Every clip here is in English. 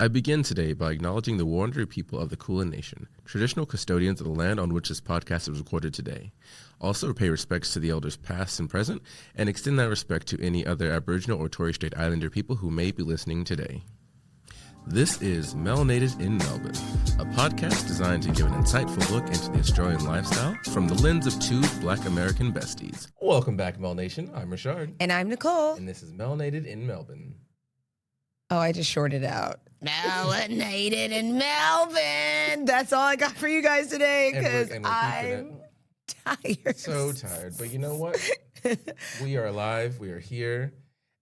I begin today by acknowledging the Wurundjeri people of the Kulin Nation, traditional custodians of the land on which this podcast is recorded today. Also pay respects to the elders past and present, and extend that respect to any other Aboriginal or Torres Strait Islander people who may be listening today. This is Melanated in Melbourne, a podcast designed to give an insightful look into the Australian lifestyle from the lens of two Black American besties. Welcome back, Mel Nation. I'm Ri'chard. And I'm Nicole. And this is Melanated in Melbourne. Oh, I just shorted out. Melanated in Melbourne. That's all I got for you guys today because I'm tired. So tired. But you know what? We are alive. We are here.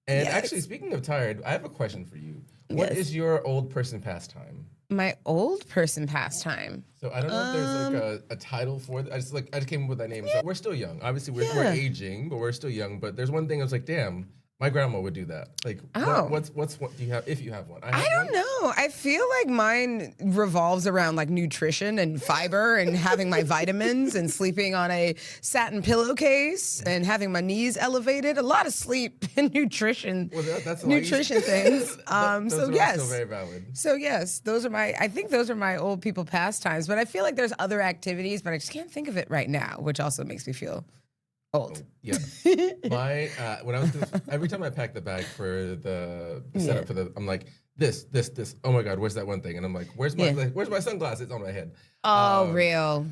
And actually, speaking of tired, I have a question for you. What is your old person pastime? My old person pastime. So I don't know if there's like a title for it. I just came up with that name. So we're still young. Obviously, we're aging, but we're still young. But there's one thing I was like, damn. My grandma would do that. Like, what do you have, if you have one? I don't know. I feel like mine revolves around like nutrition and fiber and having my vitamins and sleeping on a satin pillowcase and having my knees elevated. A lot of sleep and nutrition. Well, that's nutrition things. Those so are yes, still very valid. So yes, I think those are my old people pastimes. But I feel like there's other activities, but I just can't think of it right now, which also makes me feel old. Yeah. When I was every time I pack the bag for the setup for I'm like, this. Oh my God, where's that one thing? And I'm like, where's my sunglasses? It's on my head. Oh, real.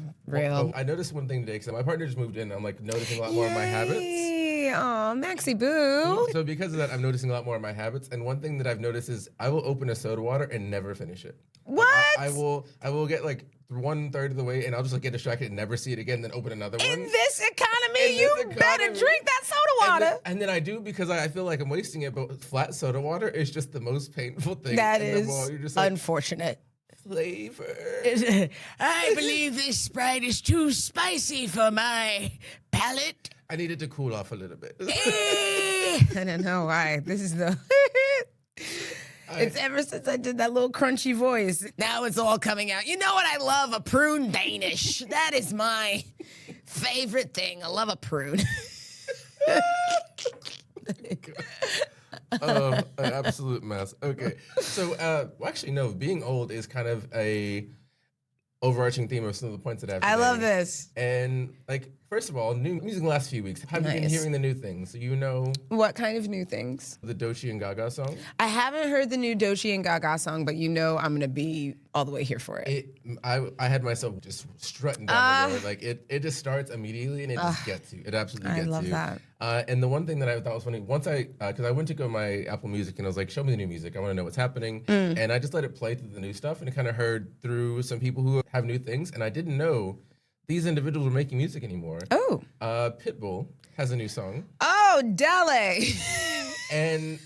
I noticed one thing today because my partner just moved in. I'm like noticing a lot more of my habits. Oh, Maxie Boo. So because of that, I'm noticing a lot more of my habits. And one thing that I've noticed is I will open a soda water and never finish it. What? I will get like 1/3 of the way and I'll just like get distracted and never see it again, then open another one. In this economy, you better drink that soda water. And then I do because I feel like I'm wasting it, but flat soda water is just the most painful thing. That is you're just like, unfortunate. Flavor. I believe this Sprite is too spicy for my palate. I needed to cool off a little bit. I don't know why. This is the... It's ever since I did that little crunchy voice. Now it's all coming out. You know what I love? A prune Danish. That is my favorite thing. I love a prune. An absolute mess. Okay. So, actually, no, being old is kind of a overarching theme of some of the points that I have today. I love this. And, like, first of all, new music in the last few weeks. Have you been hearing the new things? So you know... What kind of new things? The Dookie and Gaga song? I haven't heard the new Dookie and Gaga song, but you know I'm going to be all the way here for it. I had myself just strutting down the road. Like, it just starts immediately, and it just gets you. It absolutely gets you. I love that. And the one thing that I thought was funny, once because I went to go my Apple Music, and I was like, show me the new music. I want to know what's happening. And I just let it play through the new stuff, and it kind of heard through some people who have new things, and I didn't know these individuals were making music anymore. Oh. Pitbull has a new song. Oh, Dele. And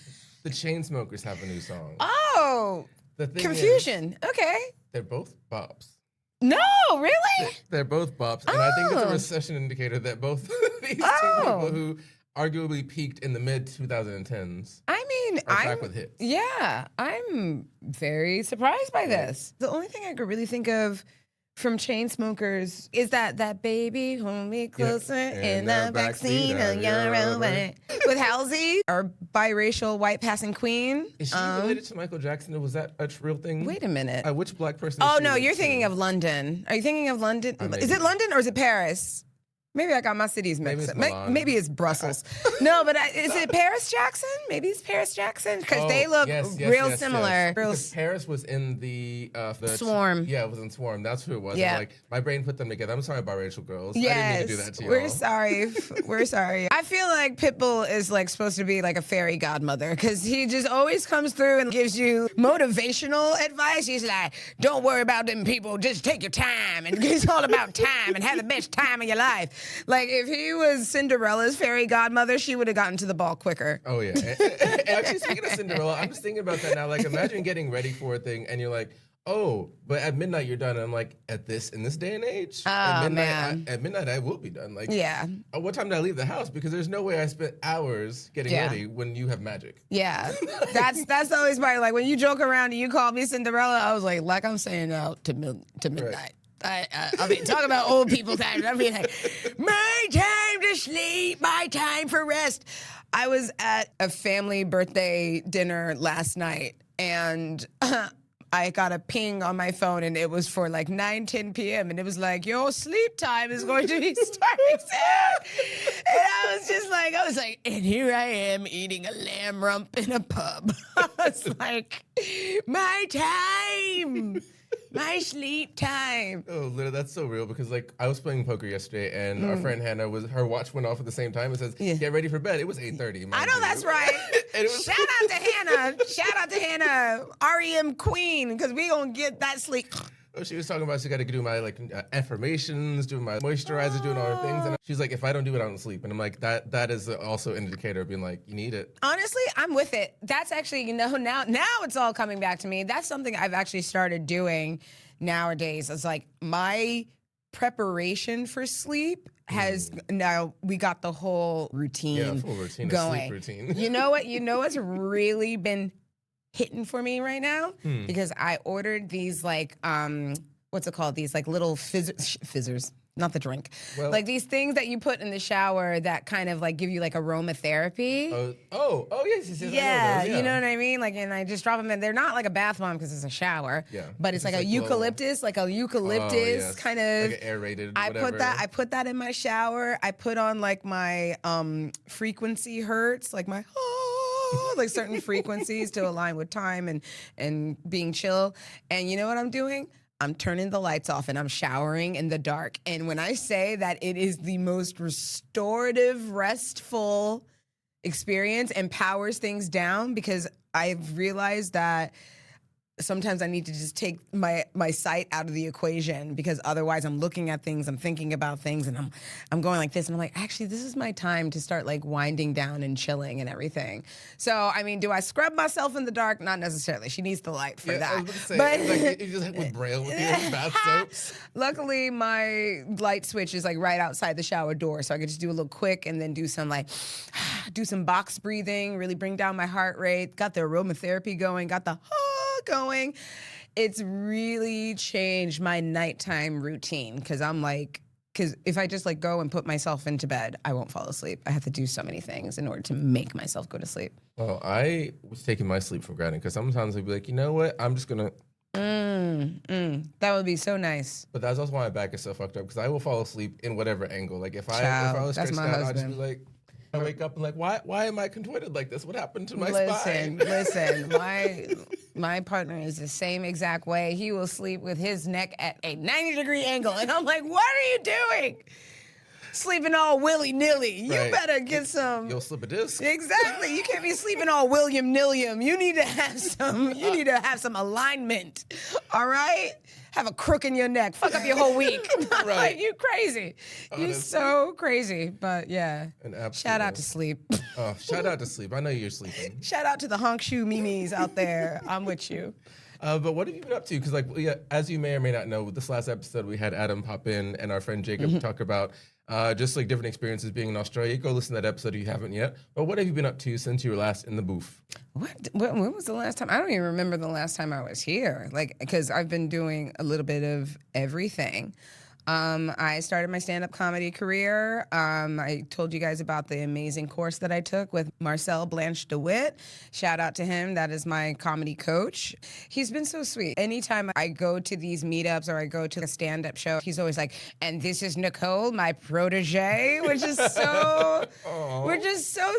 the Chainsmokers have a new song. Oh. The thing Confusion. Is, okay. They're both bops. No, really? They're both bops. And I think it's a recession indicator that both these two people who arguably peaked in the mid-2010s are back with hits. Yeah, I'm very surprised by this. The only thing I could really think of from Chainsmokers is that baby, hold me closer in the backseat of your Rover. With Halsey, our biracial white passing queen. Is she related to Michael Jackson? Was that a real thing? Wait a minute. Which black person? Oh, no, you're thinking of London. Are you thinking of London? Is it London or is it Paris? Maybe I got my cities mixed up. Maybe it's Brussels. No, but is it Paris Jackson? Maybe it's Paris Jackson because they look real similar. Because Paris was in the Swarm. Yeah, it was in Swarm. That's who it was. Yeah. Like my brain put them together. I'm sorry, biracial girls. Yes, I didn't mean to do that to you. We're sorry. We're sorry. I feel like Pitbull is like supposed to be like a fairy godmother because he just always comes through and gives you motivational advice. He's like, don't worry about them people. Just take your time. And it's all about time and have the best time of your life. Like, if he was Cinderella's fairy godmother, she would have gotten to the ball quicker. Oh, yeah. And actually, speaking of Cinderella, I'm just thinking about that now. Like, imagine getting ready for a thing, and you're like, oh, but at midnight you're done. And I'm like, in this day and age? At midnight I will be done. Like, yeah. What time did I leave the house? Because there's no way I spent hours getting ready when you have magic. Yeah. That's always my, like, when you joke around and you call me Cinderella, I was like I'm saying out to midnight. Right. I mean, talk about old people time. I mean, like, my time to sleep, my time for rest. I was at a family birthday dinner last night, and I got a ping on my phone, and it was for like 9:10 p.m. and it was like, your sleep time is going to be starting soon. And I was like, and here I am eating a lamb rump in a pub. I was like, my time. My sleep time. Oh, literally, that's so real because like I was playing poker yesterday and our friend Hannah her watch went off at the same time. It says, "Get ready for bed." It was 8:30. I know that's right. Shout out to Hannah. Shout out to Hannah, REM Queen, because we gonna get that sleep. Oh, she was talking about she got to do my affirmations, doing my moisturizer, doing all her things, and she's like, "If I don't do it, I don't sleep." And I'm like, that is also an indicator of being like, you need it. Honestly, I'm with it. That's actually, now it's all coming back to me. That's something I've actually started doing nowadays. It's like my preparation for sleep has now we got the whole routine, full routine, going. A sleep routine. You know what? You know what's really been hitting for me right now? Because I ordered these what's it called? These like little fizzers. Not the drink. Well, like these things that you put in the shower that kind of like give you like aromatherapy. Yes. Yeah, you know what I mean? Like, and I just drop them in. They're not like a bath bomb because it's a shower. Yeah. But it's like a eucalyptus, kind of. Like an aerated. I put that in my shower. I put on like my frequency hertz, like my like certain frequencies to align with time and being chill. And you know what I'm doing? I'm turning the lights off and I'm showering in the dark. And when I say that it is the most restorative, restful experience and powers things down, because I've realized that sometimes I need to just take my sight out of the equation, because otherwise I'm looking at things, I'm thinking about things, and I'm going like this, and I'm like, actually, this is my time to start like winding down and chilling and everything. So, I mean, do I scrub myself in the dark? Not necessarily. She needs the light for that. I was about to say, but like, you just hit with Braille with your bath soaps. Luckily, my light switch is like right outside the shower door, so I could just do a little quick and then do some box breathing, really bring down my heart rate. Got the aromatherapy going. Got the going. It's really changed my nighttime routine, because if I just like go and put myself into bed, I won't fall asleep. I have to do so many things in order to make myself go to sleep. Well, I was taking my sleep for granted, because sometimes I'd be like, you know what, I'm just gonna. That would be so nice. But that's also why my back is so fucked up, because I will fall asleep in whatever angle. Like if I was stretched out, I'd just be like, I wake up and like, why am I contorted like this? What happened to my spine? Listen, my partner is the same exact way. He will sleep with his neck at a 90-degree angle. And I'm like, what are you doing? Sleeping all willy-nilly. You better get some. You'll slip a disc. Exactly. You can't be sleeping all William-nilliam. You need to have some alignment. All right? Have a crook in your neck. Fuck up your whole week. Right. You crazy. You're so crazy. But yeah. Shout out to sleep. Oh, shout out to sleep. I know you're sleeping. Shout out to the honk shoe mimes out there. I'm with you. But what have you been up to? Because as you may or may not know, this last episode we had Adam pop in and our friend Jacob talk about just like different experiences being in Australia. Go listen to that episode if you haven't yet. But what have you been up to since you were last in the booth? When was the last time? I don't even remember the last time I was here. Because I've been doing a little bit of everything. I started my stand-up comedy career. I told you guys about the amazing course that I took with Marcel Blanche DeWitt. Shout out to him. That is my comedy coach. He's been so sweet. Anytime I go to these meetups or I go to a stand-up show, he's always like, and this is Nicole, my protege, which is so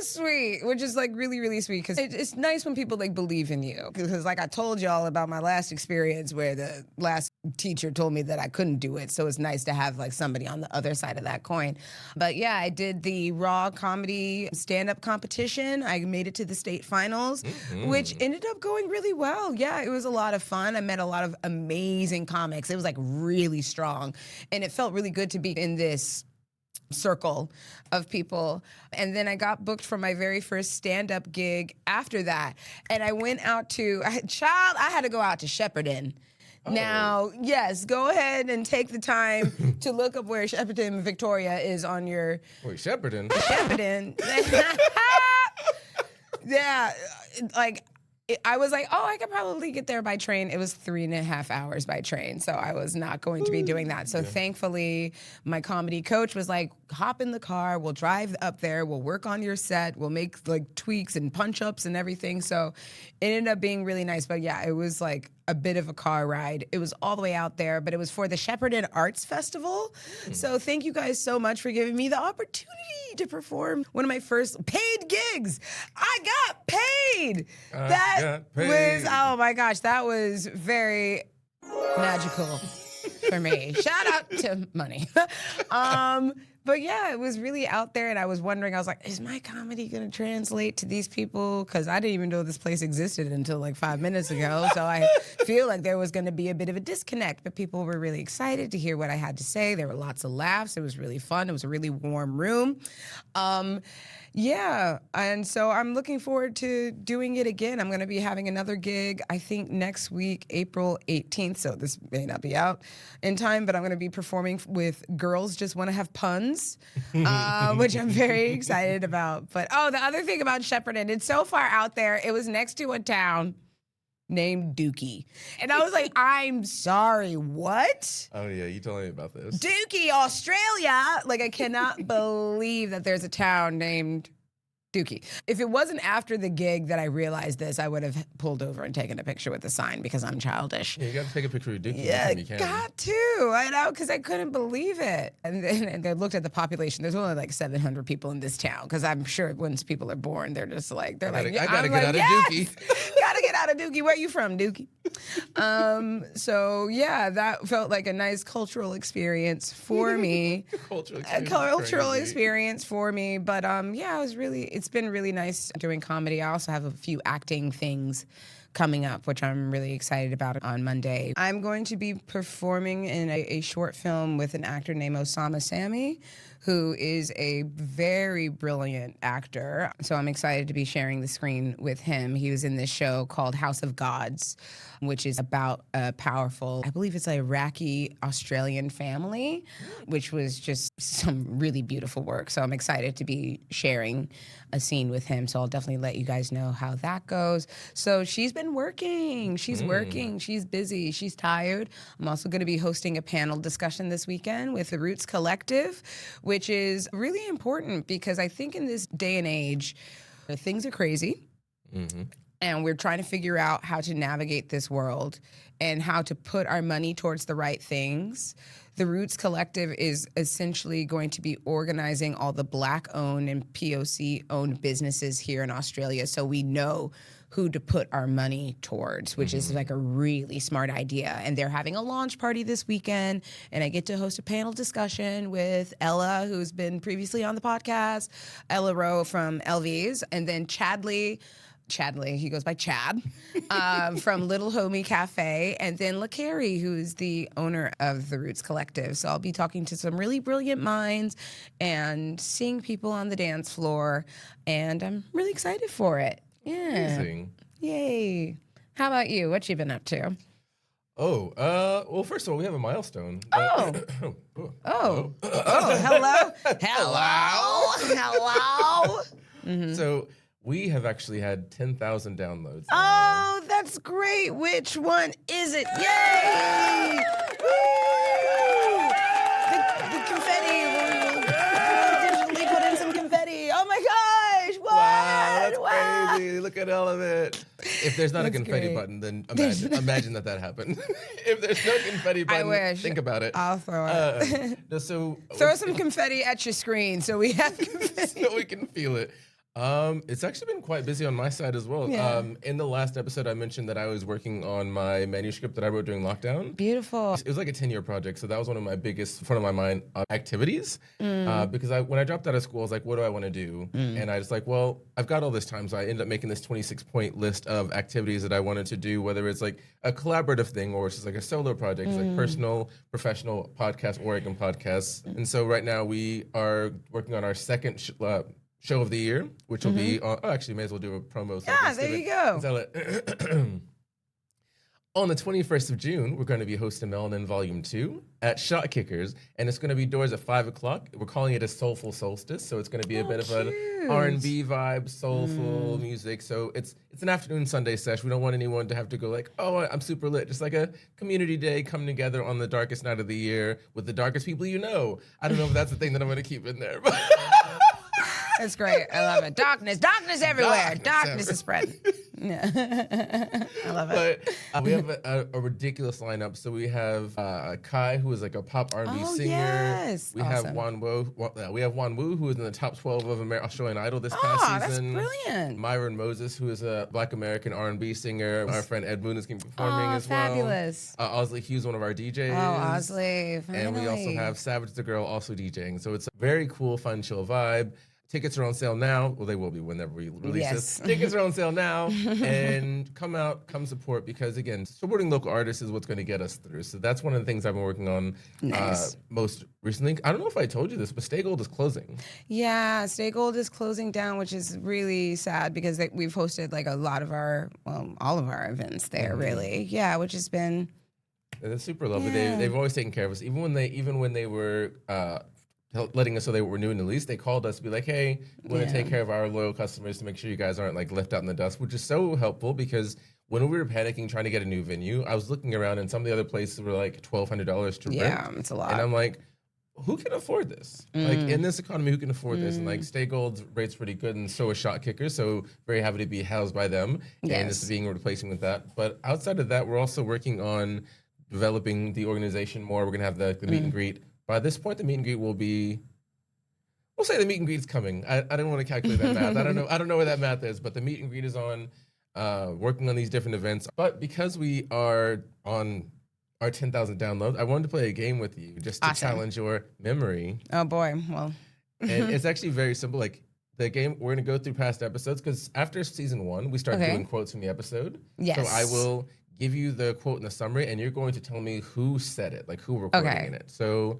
sweet, which is like really, really sweet. Because it's nice when people like believe in you. Because like I told y'all about my last experience where the last teacher told me that I couldn't do it. So it's nice to have like somebody on the other side of that coin. But yeah, I did the Raw comedy stand-up competition. I made it to the state finals, which ended up going really well. Yeah, it was a lot of fun. I met a lot of amazing comics. It was like really strong. And it felt really good to be in this circle of people. And then I got booked for my very first stand-up gig after that. And I went out to, I had to go out to Shepparton. Oh. Now, yes, go ahead and take the time to look up where Shepparton, Victoria is on your... Wait, Shepparton? Shepparton. Yeah, like... I was like, I could probably get there by train. It was 3.5 hours by train, so I was not going to be doing that. So thankfully, my comedy coach was like, hop in the car, we'll drive up there, we'll work on your set, we'll make like tweaks and punch-ups and everything. So it ended up being really nice. But yeah, it was like a bit of a car ride. It was all the way out there, but it was for the Shepparton Arts Festival. So thank you guys so much for giving me the opportunity to perform one of my first paid gigs. I got paid. Was, oh my gosh, that was very magical for me. Shout out to money. But yeah, it was really out there, and I was wondering, I was like, is my comedy going to translate to these people? Because I didn't even know this place existed until like 5 minutes ago. So I feel like there was going to be a bit of a disconnect, but people were really excited to hear what I had to say. There were lots of laughs. It was really fun. It was a really warm room. Yeah, and so I'm looking forward to doing it again. I'm going to be having another gig, I think, next week, April 18th. So this may not be out in time, but I'm going to be performing with Girls Just Want to Have Puns, which I'm very excited about. But, the other thing about Shepparton, it's so far out there. It was next to a town named Dookie. And I was like, I'm sorry, what? Oh, yeah, you told me about this. Dookie, Australia. Like, I cannot believe that there's a town named Dookie. If it wasn't after the gig that I realized this, I would have pulled over and taken a picture with the sign because I'm childish. Yeah, you got to take a picture of Dookie. Yeah, you can. got to. I know, because I couldn't believe it. And then they looked at the population. There's only like 700 people in this town, because I'm sure once people are born, they're just like, I gotta get out of Dookie. Gotta get out of Dookie. Where you from, Dookie? So yeah, that felt like a nice cultural experience for me. Cultural experience for me. But yeah, it's been really nice doing comedy. I also have a few acting things coming up, which I'm really excited about on Monday. I'm going to be performing in a short film with an actor named Osama Sami, who is a very brilliant actor. So I'm excited to be sharing the screen with him. He was in this show called House of Gods, which is about a powerful, I believe it's an Iraqi-Australian family, which was just some really beautiful work. So I'm excited to be sharing a scene with him. So I'll definitely let you guys know how that goes. So she's been working. She's working. She's busy. She's tired. I'm also going to be hosting a panel discussion this weekend with the Roots Collective, which is really important because I think in this day and age, things are crazy. Mm-hmm. And we're trying to figure out how to navigate this world and how to put our money towards the right things. The Roots Collective is essentially going to be organizing all the Black-owned and POC-owned businesses here in Australia so we know who to put our money towards, which is like a really smart idea. And they're having a launch party this weekend, and I get to host a panel discussion with Ella, who's been previously on the podcast, Ella Rowe from LVs, and then Chadley, he goes by Chad, from Little Homie Cafe, and then LaCarrie, who's the owner of the Roots Collective. So I'll be talking to some really brilliant minds and seeing people on the dance floor, and I'm really excited for it. Yeah. Amazing. Yay. How about you? What you been up to? Well, first of all, we have a milestone. Hello. Mm-hmm. So we have actually had 10,000 downloads. Oh, that's great. Which one is it? Yay! Woo! The confetti. We'll digitally put in some confetti. Oh my gosh! What? Wow, that's crazy. Look at all of it. If there's not a confetti button, then imagine that happened. If there's no confetti button, think about it. I'll throw it. Throw some confetti at your screen so we have confetti. So we can feel it. It's actually been quite busy on my side as well. Yeah. In the last episode, I mentioned that I was working on my manuscript that I wrote during lockdown. Beautiful. It was like a 10-year project, so that was one of my biggest, front of my mind activities. Because when I dropped out of school, I was like, what do I want to do? And I was like, well, I've got all this time, so I ended up making this 26-point list of activities that I wanted to do, whether it's like a collaborative thing or it's just like a solo project, like personal, professional podcast, Oregon podcasts. And so right now we are working on our second show of the year, which will be on, actually may as well do a promo. So there you go. On the 21st of June, we're going to be hosting Melanated Volume 2 at Shot Kickers, and it's going to be doors at 5 o'clock. We're calling it a Soulful Solstice, so it's going to be a bit of an R&B vibe, soulful music. So it's an afternoon Sunday sesh. We don't want anyone to have to go like, oh, I'm super lit. Just like a community day, come together on the darkest night of the year with the darkest people you know. I don't know if that's the thing that I'm going to keep in there. It's great. I love it. Darkness everywhere. Darkness is spreading. Yeah. I love it. But we have a ridiculous lineup. So we have Kai, who is like a pop R&B singer. Yes. We have Wan Wu. We have Wan Wu, who is in the top 12 of Australian Idol this past season. That's brilliant. Myron Moses, who is a Black American R&B singer. Our friend Ed Boon is going to be performing as fabulous. well. Osley Hughes, one of our DJs. Oh, Osley. Finally. And we also have Savage the Girl also DJing. So it's a very cool, fun, chill vibe. Tickets are on sale now. Well, they will be whenever we release this. Tickets are on sale now. And come out, come support, because, again, supporting local artists is what's going to get us through. So that's one of the things I've been working on most recently. I don't know if I told you this, but Stay Gold is closing. Yeah, Stay Gold is closing down, which is really sad because we've hosted like a lot of all of our events there, really. Yeah, which has been... It's super lovely. They've always taken care of us. Even when they were... letting us know they were renewing the lease, they called us to be like, hey, we want to take care of our loyal customers to make sure you guys aren't like left out in the dust, which is so helpful because when we were panicking trying to get a new venue, I was looking around and some of the other places were like $1,200 to rent. Yeah, it's a lot. And I'm like, who can afford this? Like in this economy, who can afford this? And like Stay Gold's rate's pretty good, and so is Shot Kicker. So very happy to be housed by them. Yes. And this is being a replacement with that. But outside of that, we're also working on developing the organization more. We're gonna have the meet and greet. By this point, the meet and greet will be. We'll say the meet and greet is coming. I don't want to calculate that math. I don't know where that math is, but the meet and greet is on. Working on these different events. But because we are on our 10,000 downloads, I wanted to play a game with you just to challenge your memory. Oh boy, well. And it's actually very simple. Like the game, we're gonna go through past episodes because after season 1, we start doing quotes from the episode. Yes. So I will give you the quote in the summary, and you're going to tell me who said it, like who recorded in it. So.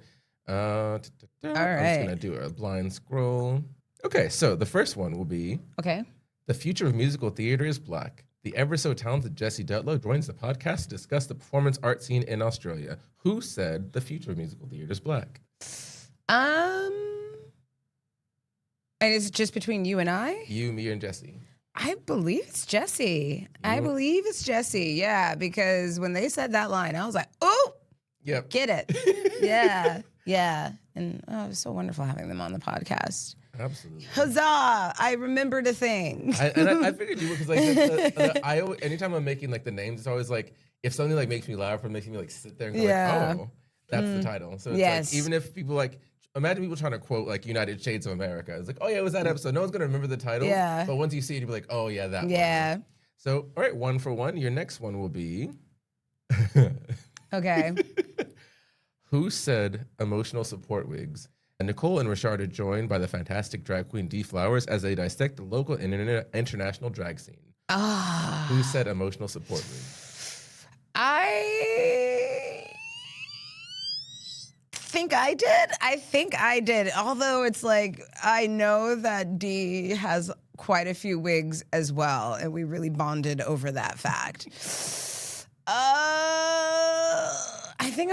I'm just gonna do a blind scroll. Okay, so the first one will be the future of musical theater is black. The ever so talented Jessie Dutlow joins the podcast to discuss the performance art scene in Australia. Who said the future of musical theater is black? And is it just between you and I? You, me, and Jessie. I believe it's Jessie. Yeah, because when they said that line, I was like, oh, get it. Yeah. And it was so wonderful having them on the podcast. Absolutely. Huzzah! I remembered a thing. I figured you would, because like I always, anytime I'm making like the names, it's always like if something like makes me laugh or makes me like sit there and go like, oh, that's the title. So it's like even if people like imagine people trying to quote like United Shades of America. It's like, oh yeah, it was that episode. No one's gonna remember the title. Yeah. But once you see it, you'll be like, oh yeah, that one. Yeah. So all right, 1 for 1. Your next one will be okay. Who said emotional support wigs? And Nicole and Ri'chard are joined by the fantastic drag queen D Flowers as they dissect the local and international drag scene. Who said emotional support wigs? I think I did. Although it's like, I know that D has quite a few wigs as well, and we really bonded over that fact. I think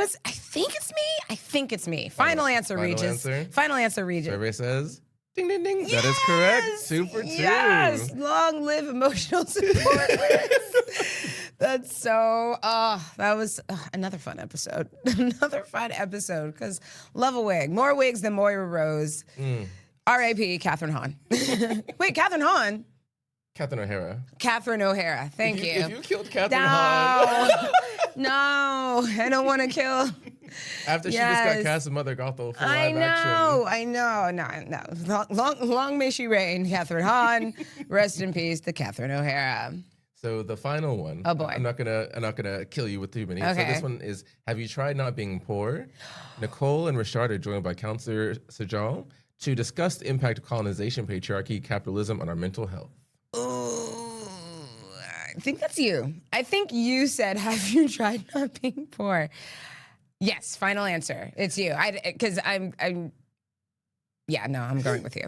it's me. Final answer, Regis. Final answer, Regis. Survey says, ding, ding, ding. Yes! That is correct. 2 for 2. Yes. Long live emotional support. That's so, that was another fun episode. Because love a wig. More wigs than Moira Rose. R.A.P. Catherine Hahn. Wait, Catherine Hahn? Catherine O'Hara. Catherine O'Hara. Thank you. If you killed Catherine Hahn. No, I don't want to kill. After she just got cast as Mother Gothel for live action. I know. No. Long may she reign, Catherine Hahn. Rest in peace to Catherine O'Hara. So the final one. Oh boy. I'm not gonna kill you with too many. Okay. So this one is: have you tried not being poor? Nicole and Ri'chard are joined by Counselor Sajal to discuss the impact of colonization, patriarchy, capitalism on our mental health. I think that's you. I think you said, have you tried not being poor? Yes, final answer. It's you. Because I'm going with you.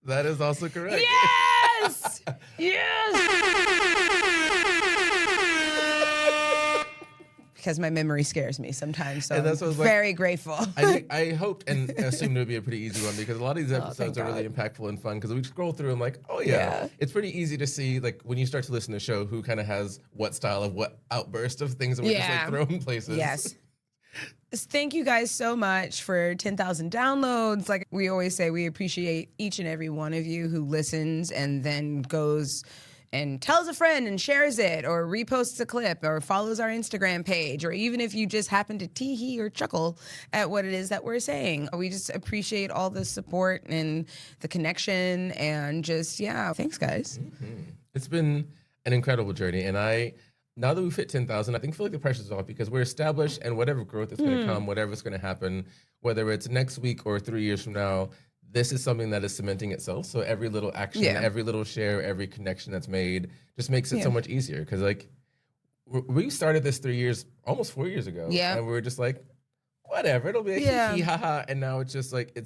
That is also correct. Yes! Because my memory scares me sometimes, so I'm very grateful. I hoped and assumed it would be a pretty easy one because a lot of these episodes are really impactful and fun because we scroll through and like, it's pretty easy to see like when you start to listen to the show who kind of has what style of what outburst of things and we're just like throwing places. Yes. thank you guys so much for 10,000 downloads. Like we always say, we appreciate each and every one of you who listens and then goes and tells a friend and shares it or reposts a clip or follows our Instagram page, or even if you just happen to tee-hee or chuckle at what it is that we're saying. We just appreciate all the support and the connection and just, yeah, thanks, guys. Mm-hmm. It's been an incredible journey, and now that we've hit 10,000, I feel like the pressure's off because we're established, and whatever growth is going to come, whatever's going to happen, whether it's next week or 3 years from now, this is something that is cementing itself. So every little action, every little share, every connection that's made just makes it so much easier. Because like we started this 3 years, almost 4 years ago, and we were just like, whatever, it'll be a hee haha. And now it's just like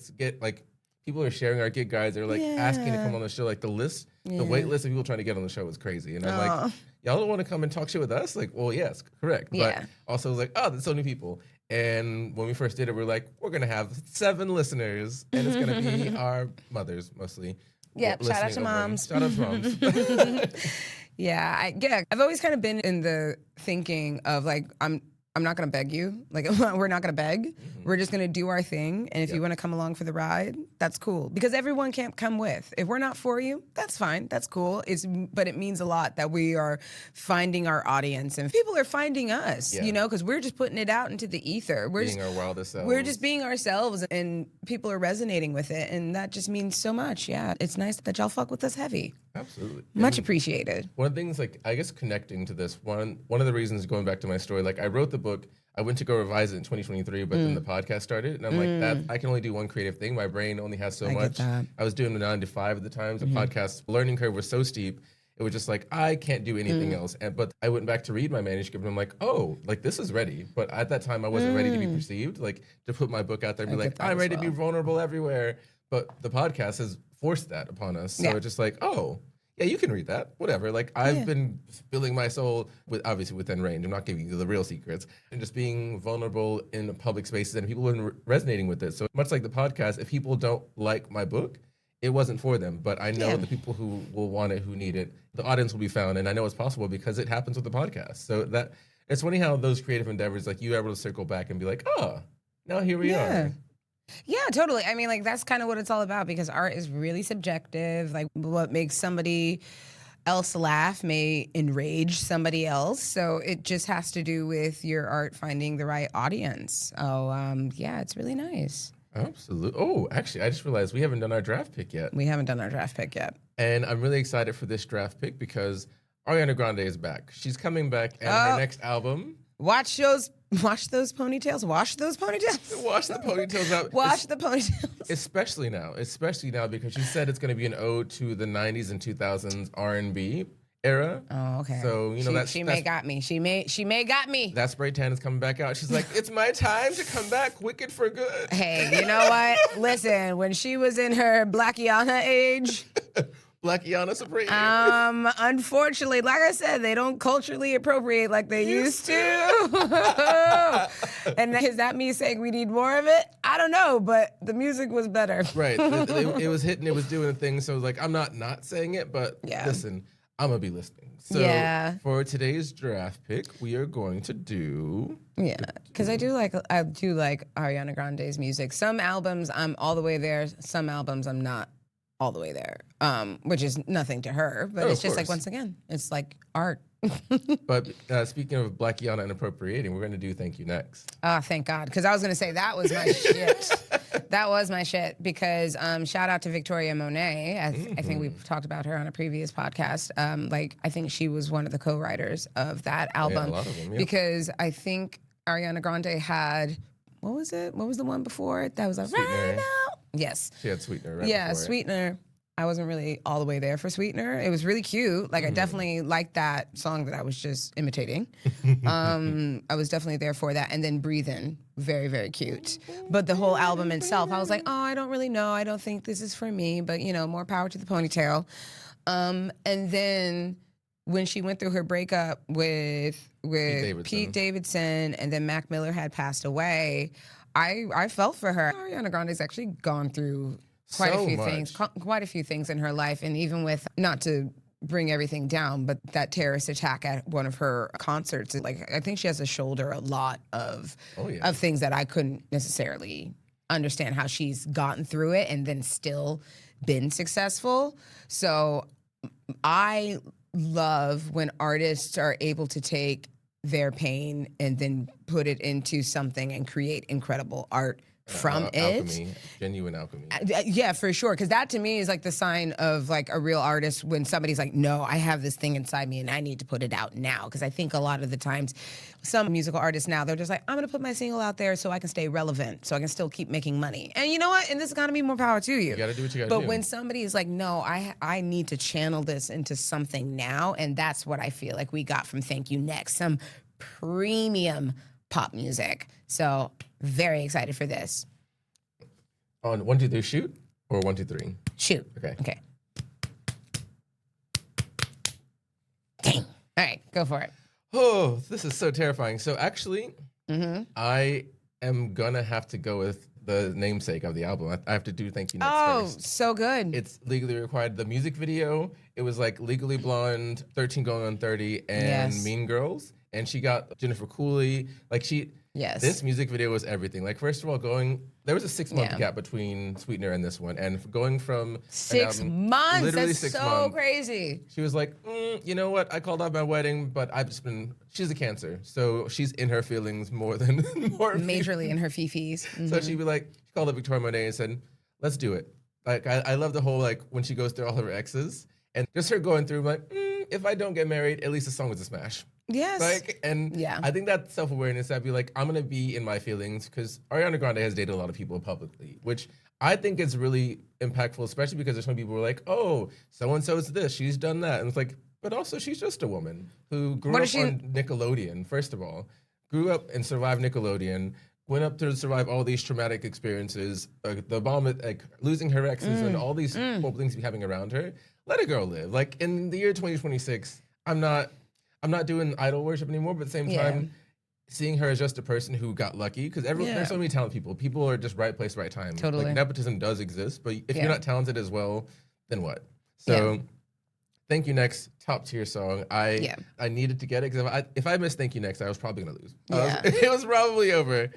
people are sharing our gig guides. They're like asking to come on the show. Like the wait list of people trying to get on the show is crazy. And I'm like, y'all don't want to come and talk shit with us? Like, well, yes, correct. But also like, oh, there's so many people. And when we first did it, we're like, we're going to have 7 listeners, and it's going to be our mothers mostly. Yeah, shout out to moms. Shout out to moms. I've always kind of been in the thinking of like, I'm not going to beg you. Like, we're not going to beg. Mm-hmm. We're just going to do our thing. And if you want to come along for the ride, that's cool. Because everyone can't come with. If we're not for you, that's fine. That's cool. But it means a lot that we are finding our audience. And people are finding us, you know, because we're just putting it out into the ether. We're being our wildest selves. We're just being ourselves. And people are resonating with it. And that just means so much. Yeah, it's nice that y'all fuck with us heavy. Absolutely. Much appreciated. One of the things, like, I guess connecting to this, one of the reasons going back to my story, like I wrote the book, I went to go revise it in 2023, but then the podcast started, and I'm like, that I can only do one creative thing. My brain only has so much. I was doing the 9 to 5 at the time. The podcast learning curve was so steep. It was just like, I can't do anything else. But I went back to read my manuscript, and I'm like, oh, like this is ready. But at that time, I wasn't ready to be perceived, like to put my book out there and be like, I'm ready to be vulnerable everywhere. But the podcast has forced that upon us. So it's just like, oh, yeah, you can read that, whatever. Like I've been spilling my soul obviously within range. I'm not giving you the real secrets, and just being vulnerable in public spaces, and people have been resonating with it. So much like the podcast, if people don't like my book, it wasn't for them. But I know the people who will want it, who need it, the audience will be found, and I know it's possible because it happens with the podcast. So that it's funny how those creative endeavors, like you able to circle back and be like, oh, now here we are. Yeah, totally. I mean, like, that's kind of what it's all about because art is really subjective. Like, what makes somebody else laugh may enrage somebody else. So it just has to do with your art finding the right audience. Oh, yeah, it's really nice. Absolutely. Oh, actually, I just realized we haven't done our draft pick yet. We haven't done our draft pick yet. And I'm really excited for this draft pick because Ariana Grande is back. She's coming back, and her next album... Wash those ponytails. Wash those ponytails. Wash the ponytails out. Wash the ponytails. Especially now because she said it's going to be an ode to the 90s and 2000s R&B era. Oh, okay. So, you know, she may got me. She may got me. That spray tan is coming back out. She's like, it's my time to come back wicked for good. Hey, you know what? Listen, when she was in her Blackiana age... Blackiana Supreme. Unfortunately, like I said, they don't culturally appropriate like they used to. And does that mean saying we need more of it? I don't know, but the music was better. Right. It was hitting, it was doing a thing. So it was like, I'm not saying it, but listen, I'm going to be listening. So for today's draft pick, we are going to do... Yeah, because I do like Ariana Grande's music. Some albums I'm all the way there. Some albums I'm not all the way there, which is nothing to her, but it's just like, once again, it's like art. But speaking of Blackiana and appropriating, we're going to do Thank You next. Oh, thank God, because I was going to say that was my shit. That was my shit, because shout out to Victoria Monet. I think we've talked about her on a previous podcast. I think she was one of the co-writers of that album. Yeah, a lot of them, yeah. Because I think Ariana Grande had, what was it? What was the one before it? That was like, right now. Yes. She had Sweetener right Yeah, before Sweetener. I wasn't really all the way there for Sweetener. It was really cute. Like, I definitely liked that song that I was just imitating. I was definitely there for that. And then Breathin', very, very cute. But the whole album itself, I was like, oh, I don't really know. I don't think this is for me. But, you know, more power to the Ponytail. And then when she went through her breakup with Pete Davidson, and then Mac Miller had passed away, I felt for her. Ariana Grande's actually gone through quite a few things in her life, and even with, not to bring everything down, but that terrorist attack at one of her concerts, like I think she has to shoulder a lot of things that I couldn't necessarily understand how she's gotten through it and then still been successful. So I love when artists are able to take their pain and then put it into something and create incredible art from alchemy, genuine alchemy. Yeah, for sure. Because that to me is like the sign of like a real artist when somebody's like, no, I have this thing inside me and I need to put it out now. Because I think a lot of the times some musical artists now, they're just like, I'm going to put my single out there so I can stay relevant, so I can still keep making money. And you know what? And this is going to be more power to you. You got to do what you got to do. But when somebody is like, no, I need to channel this into something now. And that's what I feel like we got from Thank You Next. Some premium pop music. So very excited for this. On 1, 2, 3, shoot, or 1, 2, 3? Shoot. Okay. Dang. All right, go for it. Oh, this is so terrifying. So actually, I am gonna have to go with the namesake of the album. I have to do Thank You Next first. So good. It's legally required. The music video, it was like Legally Blonde, 13 Going on 30, and Mean Girls. And she got Jennifer Cooley. Like this music video was everything. Like, first of all, there was a 6-month gap between Sweetener and this one. And going from 6 months, literally that's 6 months, crazy. She was like, you know what? I called off my wedding, but she's a Cancer. So she's in her feelings more majorly in her fifis. Mm-hmm. So she called up Victoria Monet and said, let's do it. Like, I love the whole, like, when she goes through all of her exes and just her going through, like, if I don't get married, at least the song was a smash. Yes. I think that self-awareness, I'd be like, I'm going to be in my feelings, because Ariana Grande has dated a lot of people publicly, which I think is really impactful, especially because there's some people who are like, oh, so-and-so is this, she's done that. And it's like, but also she's just a woman who grew up on Nickelodeon, first of all, grew up and survived Nickelodeon, went up to survive all these traumatic experiences, the bomb, like losing her exes and all these horrible things happening around her. Let a girl live. Like, in the year 2026, I'm not doing idol worship anymore, but at the same time, seeing her as just a person who got lucky, because there's so many talented people. People are just right place, right time. Totally. Like, nepotism does exist, but if you're not talented as well, then what? So, Thank You Next, top tier song. I needed to get it, because if I missed Thank You Next, I was probably gonna lose. It was probably over.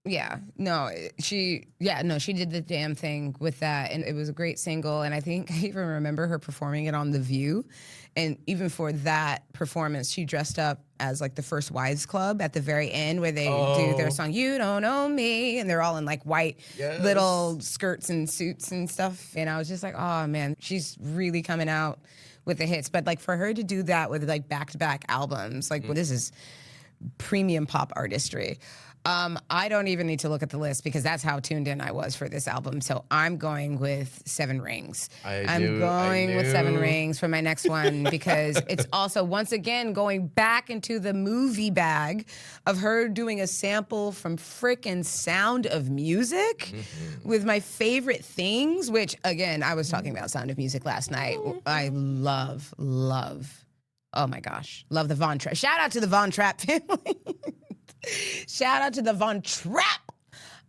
Yeah, no, she did the damn thing with that, and it was a great single. And I think I even remember her performing it on The View, and even for that performance, she dressed up as like the First Wives Club at the very end, where they do their song "You Don't Know Me," and they're all in like white little skirts and suits and stuff. And I was just like, oh man, she's really coming out with the hits. But like for her to do that with like back-to-back albums, like this is premium pop artistry. I don't even need to look at the list, because that's how tuned in I was for this album. So I'm going with Seven Rings. I'm going with Seven Rings for my next one, because it's also, once again, going back into the movie bag of her doing a sample from frickin' Sound of Music with my favorite things, which, again, I was talking about Sound of Music last night. I love, oh my gosh, love the Von Trapp. Shout out to the Von Trapp family. Shout out to the Von Trapp.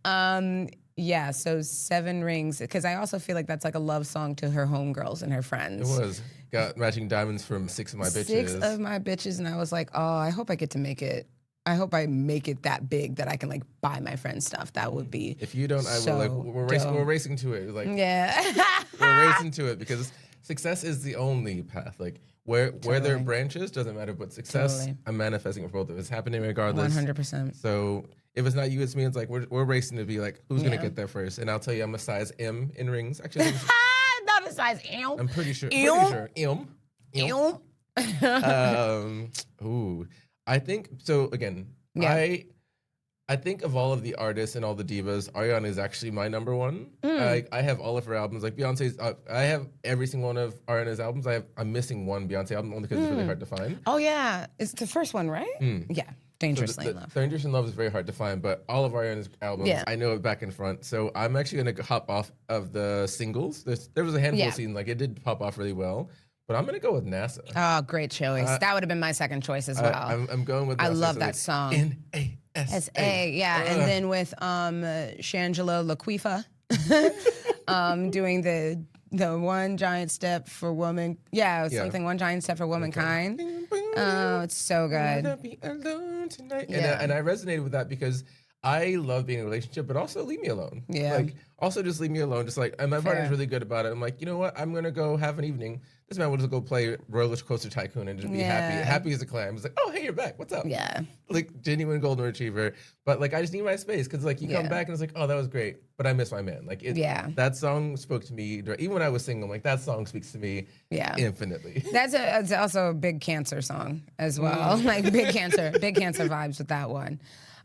So Seven Rings, because I also feel like that's like a love song to her homegirls and her friends. It was. Got matching diamonds from Six of My Bitches. Six of My Bitches, and I was like, oh, I hope I get to make it. I hope I make it that big that I can like buy my friends stuff. That would be. If you don't, I will. Like, we're racing to it. Like, yeah, we're racing to it, because success is the only path. Like, where there are branches doesn't matter, but success, I'm manifesting for both of us. It's happening regardless. 100%. So if it's not you, it's me. It's like we're racing to be like, who's gonna get there first? And I'll tell you, I'm a size M in rings. Actually, not a size M. I'm pretty sure. M. I think so. Again, I think of all of the artists and all the divas, Ariana is actually my number one. I have all of her albums. Like Beyonce's, I have every single one of Ariana's albums. I'm missing one Beyonce album only because it's really hard to find. Oh yeah, it's the first one, right? Yeah, Dangerously in Love. Dangerously in Love is very hard to find, but all of Ariana's albums, I know it back and front. So I'm actually gonna hop off of the singles. There was a handful of scenes, like it did pop off really well. But I'm gonna go with NASA. Oh, great choice. That would have been my second choice as well. I'm going with NASA. I love that song. N-A-S-A. Yeah, and then with Shangela Laquifa doing the the one giant step for woman. Yeah, it was something one giant step for womankind. Oh, it's so good. Be alone tonight. Yeah. And I resonated with that because I love being in a relationship, but also leave me alone. Yeah. Like, also just leave me alone. Just like, and my partner's really good about it. I'm like, you know what? I'm going to go have an evening. This man will just go play Roller Coaster Tycoon and just be happy as a clam. It's like, oh, hey, you're back. What's up? Yeah. Like, genuine golden retriever. But like, I just need my space because like, you come back and it's like, oh, that was great. But I miss my man. Like, that song spoke to me. Even when I was single, like, that song speaks to me infinitely. It's also a big Cancer song as well. Like, big Cancer vibes with that one.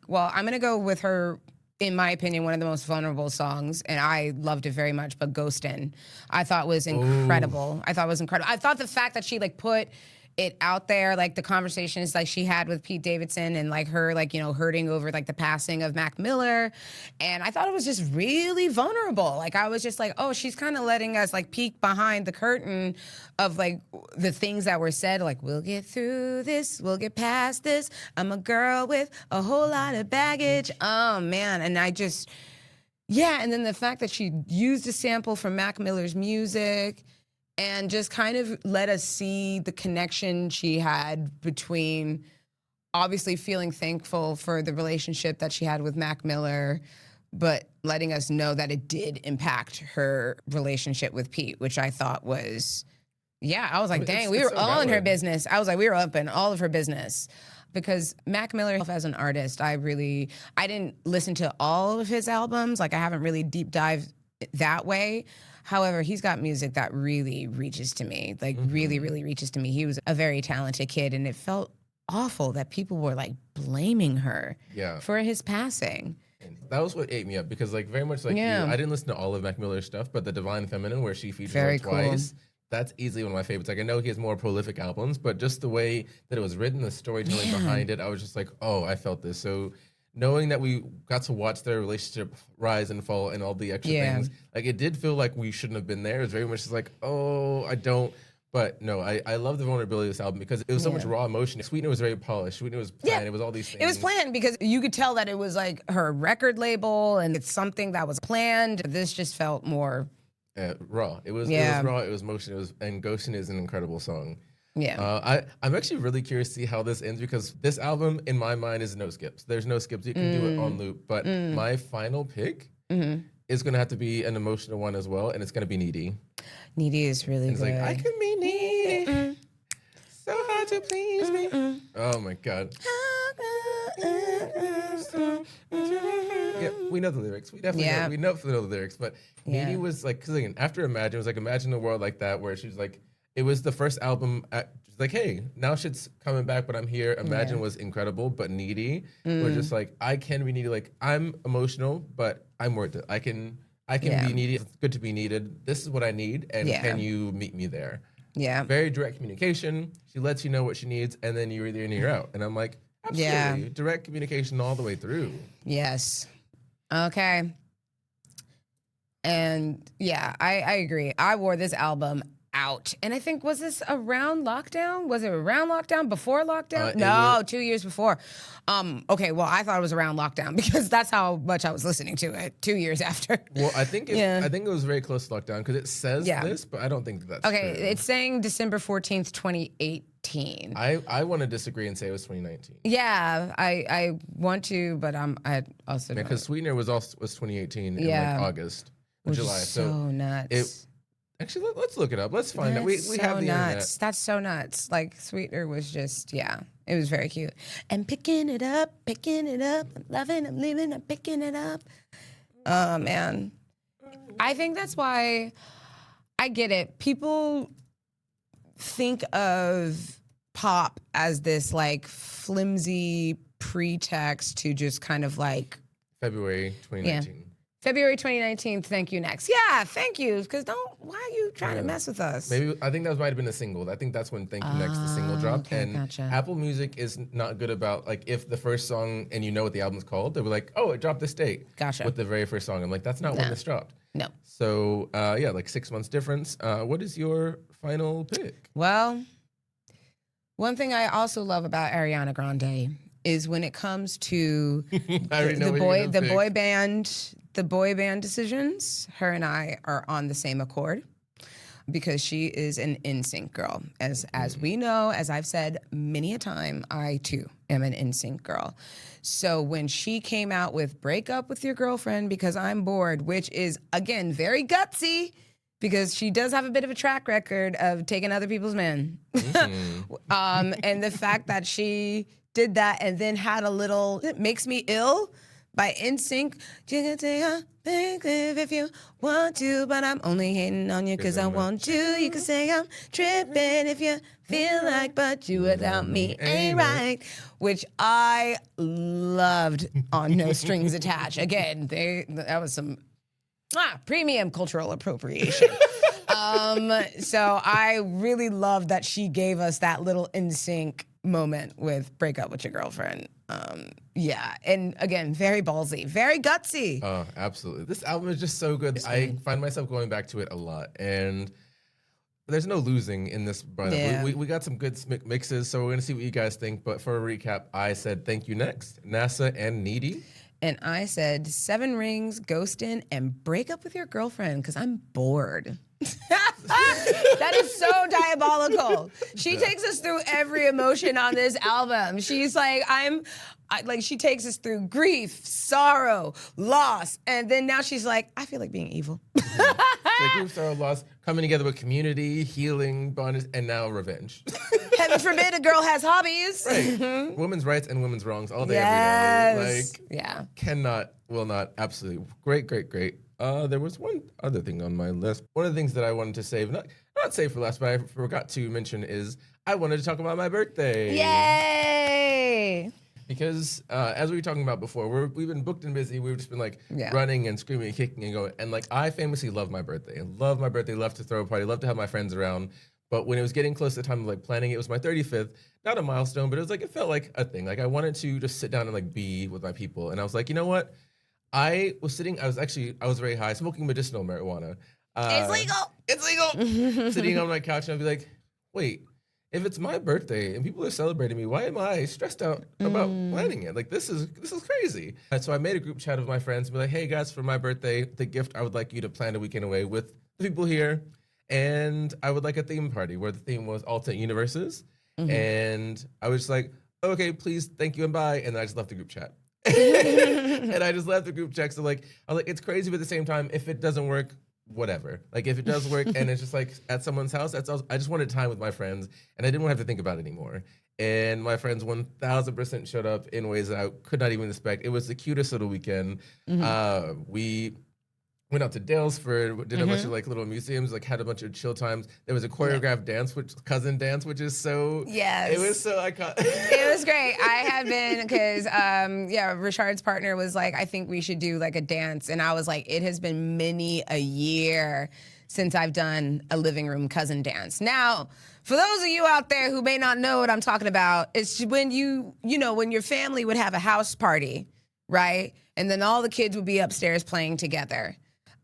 Well, I'm going to go with her, in my opinion, one of the most vulnerable songs, and I loved it very much, but Ghostin', I thought was incredible. I thought the fact that she, like, put it out there, like the conversations like she had with Pete Davidson and like her, like, you know, hurting over like the passing of Mac Miller. And I thought it was just really vulnerable. Like, I was just like, oh, she's kind of letting us like peek behind the curtain of like the things that were said, like, we'll get through this, we'll get past this. I'm a girl with a whole lot of baggage. Oh man. And I just, and then the fact that she used a sample from Mac Miller's music and just kind of let us see the connection she had between obviously feeling thankful for the relationship that she had with Mac Miller, but letting us know that it did impact her relationship with Pete, which I thought was, I was like, dang, we were all in her business. I was like, we were up in all of her business. Because Mac Miller, as an artist, I didn't listen to all of his albums. Like, I haven't really deep dived that way. However, he's got music that really reaches to me, like really, really reaches to me. He was a very talented kid, and it felt awful that people were like blaming her for his passing. And that was what ate me up because, like, very much like you, I didn't listen to all of Mac Miller's stuff, but The Divine Feminine, where she features twice, that's easily one of my favorites. Like, I know he has more prolific albums, but just the way that it was written, the storytelling behind it, I was just like, oh, I felt this. So knowing that we got to watch their relationship rise and fall and all the extra things, like, it did feel like we shouldn't have been there. It was very much just like, oh, I don't. But no, I love the vulnerability of this album because it was so much raw emotion. Sweetener was very polished. Sweetener was planned. It was all these things. It was planned because you could tell that it was like her record label and it's something that was planned. This just felt more raw. It was raw. It was motion. And Ghostin' is an incredible song. Yeah. I'm actually really curious to see how this ends because this album, in my mind, is no skips. There's no skips. You can do it on loop. But my final pick is going to have to be an emotional one as well, and it's going to be Needy. Needy is really good. It's like, I can be needy, so hard to please me. Oh, my God. Yeah, we know the lyrics. We definitely know the lyrics. But Needy was like, because again, after Imagine, it was like, imagine a world like that where she's like, it was the first album. She's like, hey, now shit's coming back, but I'm here. Imagine was incredible, but Needy was just like, I can be needy. Like, I'm emotional, but I'm worth it. I can be needy. It's good to be needed. This is what I need, and can you meet me there? Yeah. Very direct communication. She lets you know what she needs, and then you're either in or you're out. And I'm like, absolutely. Yeah. Direct communication all the way through. Yes. Okay. And yeah, I agree. I wore this album out. And I think, was this around lockdown? Was it around lockdown? Before lockdown? No, 2 years before. Okay, well, I thought it was around lockdown because that's how much I was listening to it 2 years after. Well, I think it was very close to lockdown because it says this, but I don't think that's true. It's saying December 14th, 2018. I want to disagree and say it was 2019. Yeah, I want to, but I also don't. Because Sweetener was 2018 in like August or July. So nuts. Actually, let's look it up. Let's find out. We have the internet. That's so nuts. Like, Sweetener was just, it was very cute. And picking it up, I'm loving, I'm leaving, I'm picking it up. Oh, man. I think that's why I get it. People think of pop as this, like, flimsy pretext to just kind of, like... February 2019. February 2019, thank you next. Yeah, thank you. Because why are you trying to mess with us? Maybe, I think that might have been a single. I think that's when Thank You Next, the single dropped. Okay, and gotcha. Apple Music is not good about, like, if the first song and you know what the album's called, they were like, oh, it dropped this date. Gotcha. With the very first song. I'm like, that's not when this dropped. No. So, like 6 months difference. What is your final pick? Well, one thing I also love about Ariana Grande is when it comes to the boy band decisions, her and I are on the same accord. because she is an NSYNC girl. As we know, as I've said many a time, I too am an NSYNC girl. So when she came out with Break Up With Your Girlfriend Because I'm Bored, which is, again, very gutsy, because she does have a bit of a track record of taking other people's men. And the fact that she did that and then had a little It Makes Me Ill by NSYNC. You can say I'm big if you want to, but I'm only hating on you because I want to. You can say I'm tripping if you feel like, but you without me ain't right. Which I loved on No Strings Attached. Again, that was some premium cultural appropriation. So I really love that she gave us that little NSYNC moment with Break Up With Your Girlfriend. Yeah, and again, very ballsy, very gutsy. Oh, absolutely. This album is just so good. I find myself going back to it a lot, and there's no losing in this run. Yeah. We got some good mixes, so we're going to see what you guys think. But for a recap, I said Thank You Next, NASA, and Needy. And I said 7 Rings, Ghostin', and Break Up With Your Girlfriend because I'm bored. That is so diabolical. She takes us through every emotion on this album. She's like, she takes us through grief, sorrow, loss, and then now she's like, I feel like being evil. So grief, sorrow, loss, coming together with community, healing, bondage, and now revenge. Heaven forbid a girl has hobbies. Right. Women's rights and women's wrongs all day, every day. Like, yeah. Cannot, will not, absolutely. Great, great, great. There was one other thing on my list. One of the things that I wanted to save, not save for last, but I forgot to mention is I wanted to talk about my birthday. Yay! Because as we were talking about before, we've been booked and busy. We've just been running and screaming and kicking and going. And like I famously love my birthday. Love my birthday. Love to throw a party. Love to have my friends around. But when it was getting close to the time of like planning, it was my 35th. Not a milestone, but it was like it felt like a thing. Like I wanted to just sit down and like be with my people. And I was like, you know what? I was very high, smoking medicinal marijuana. It's legal. It's legal. Sitting on my couch and I'd be like, wait, if it's my birthday and people are celebrating me, why am I stressed out about planning it? Like this is crazy. And so I made a group chat of my friends and be like, hey guys, for my birthday, the gift I would like you to plan a weekend away with the people here. And I would like a theme party where the theme was alternate universes. And I was just like, okay, please, thank you and bye. And then I just left the group chat. And I just left the group chat. So I was like, it's crazy, but at the same time, if it doesn't work, whatever. Like if it does work and it's just like at someone's house, I just wanted time with my friends and I didn't want to have to think about it anymore. And my friends 1000% showed up in ways that I could not even expect. It was the cutest little weekend. We went out to Daylesford, did a bunch of like little museums, like had a bunch of chill times. There was a choreographed dance, cousin dance, which is so, it was so iconic. It was great. I had been, because, Ri'chard's partner was like, I think we should do like a dance. And I was like, it has been many a year since I've done a living room cousin dance. Now, for those of you out there who may not know what I'm talking about, it's when when your family would have a house party, right? And then all the kids would be upstairs playing together.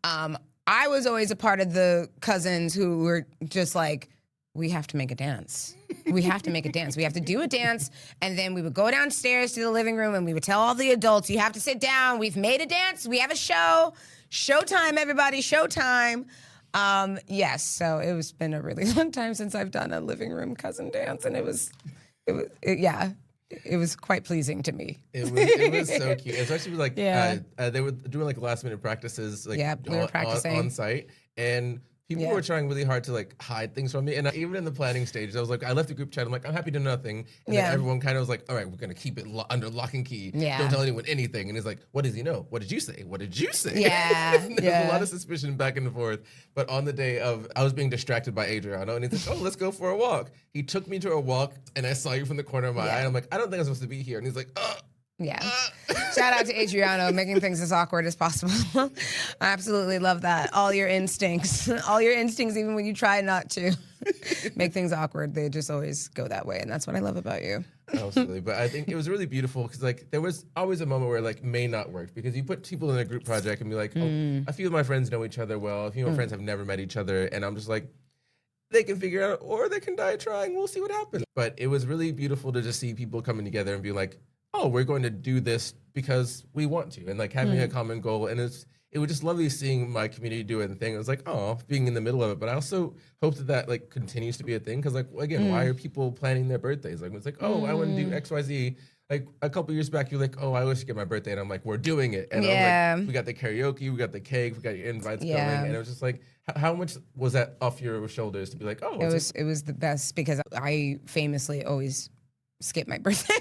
I was always a part of the cousins who were just like, we have to make a dance. We have to make a dance. We have to do a dance. And then we would go downstairs to the living room and we would tell all the adults, you have to sit down. We've made a dance. We have a show. Showtime, everybody. Showtime. Yes. So it's been a really long time since I've done a living room cousin dance. And it was quite pleasing to me. It was so cute, especially with they were doing like last minute practices, like we were practicing on site, and people were trying really hard to like hide things from me. And even in the planning stages, I was like, I left the group chat. I'm like, I'm happy to do nothing. And then everyone kind of was like, all right, we're gonna keep it under lock and key. Yeah. Don't tell anyone anything. And it's like, what does he know? What did you say? What did you say? Yeah. There's a lot of suspicion back and forth. But on the day of, I was being distracted by Adriano, and he's like, oh, let's go for a walk. He took me to a walk, and I saw you from the corner of my eye. And I'm like, I don't think I'm supposed to be here. And he's like, yeah. Shout out to Adriano, making things as awkward as possible. I absolutely love that. All your instincts, even when you try not to make things awkward, they just always go that way. And that's what I love about you. Absolutely. But I think it was really beautiful because like there was always a moment where like may not work because you put people in a group project and be like, oh, a few of my friends know each other well. A few of my friends have never met each other. And I'm just like, they can figure it out or they can die trying. We'll see what happens. But it was really beautiful to just see people coming together and be like, oh, we're going to do this because we want to, and like having a common goal. And it was just lovely seeing my community do it and thing. It was like, oh, being in the middle of it. But I also hope that like continues to be a thing because like again, why are people planning their birthdays? Like it's like, oh, I want to do XYZ. Like a couple years back, you're like, oh, I wish to get my birthday, and I'm like, we're doing it, and I'm like, we got the karaoke, we got the cake, we got your invites going, and it was just like, how much was that off your shoulders to be like, oh, it was the best because I famously always skip my birthday.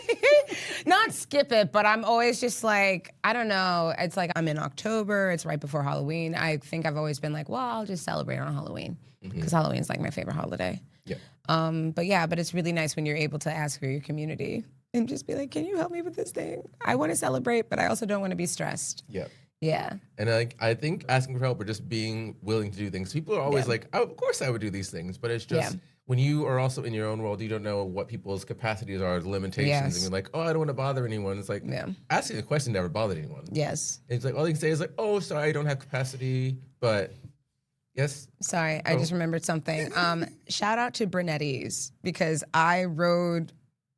Not skip it, but I'm always just like, I don't know. It's like I'm in October. It's right before Halloween. I think I've always been like, well, I'll just celebrate on Halloween because Halloween is like my favorite holiday. Yeah. But it's really nice when you're able to ask for your community and just be like, can you help me with this thing? I want to celebrate, but I also don't want to be stressed. Yeah. Yeah. And I think asking for help or just being willing to do things. People are always like, oh, of course I would do these things, but it's just when you are also in your own world, you don't know what people's capacities are, the limitations, and you're like, oh, I don't want to bother anyone. It's like asking a question never bothered anyone. Yes. It's like all they can say is like, oh, sorry, I don't have capacity, but yes. Sorry, I just remembered something. Shout out to Brunetti's because I rode